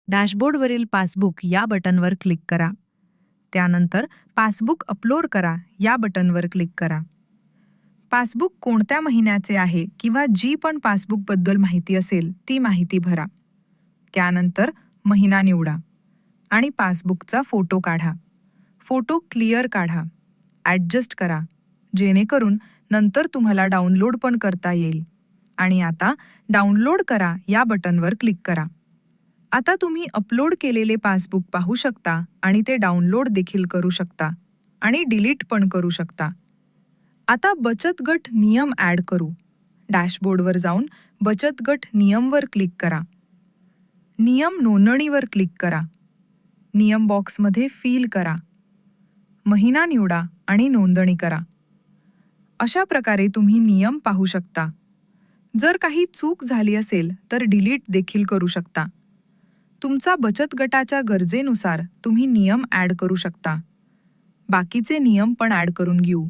डॅशबोर्डवरील passbook या बटनवर click करा. त्यानंतर पासबुक अपलोड करा या बटनवर क्लिक करा. पासबुक कोणत्या महिन्याचे आहे किंवा जी पण पासबुकबद्दल माहिती असेल ती माहिती भरा. त्यानंतर महिना निवडा आणि पासबुकचा फोटो काढा. फोटो क्लिअर काढा, ॲडजस्ट करा, जेणेकरून नंतर तुम्हाला डाउनलोड पण करता येईल. आणि आता डाउनलोड करा या बटनवर क्लिक करा. आता तुम्ही अपलोड केलेले पासबुक पाहू शकता आणि ते डाउनलोड देखील करू शकता आणि डिलीट पण करू शकता. आता बचत गट नियम ॲड करू. डॅशबोर्डवर जाऊन बचत गट नियमवर क्लिक करा. नियम नोंदणीवर क्लिक करा. नियम बॉक्समध्ये फिल करा. महिना निवडा आणि नोंदणी करा. अशा प्रकारे तुम्ही नियम पाहू शकता. जर काही चूक झाली असेल तर डिलीट देखील करू शकता. तुमचा बचत गटाच्या गरजेनुसार तुम्ही नियम ॲड करू शकता. बाकीचे नियम पण ॲड करून घेऊ.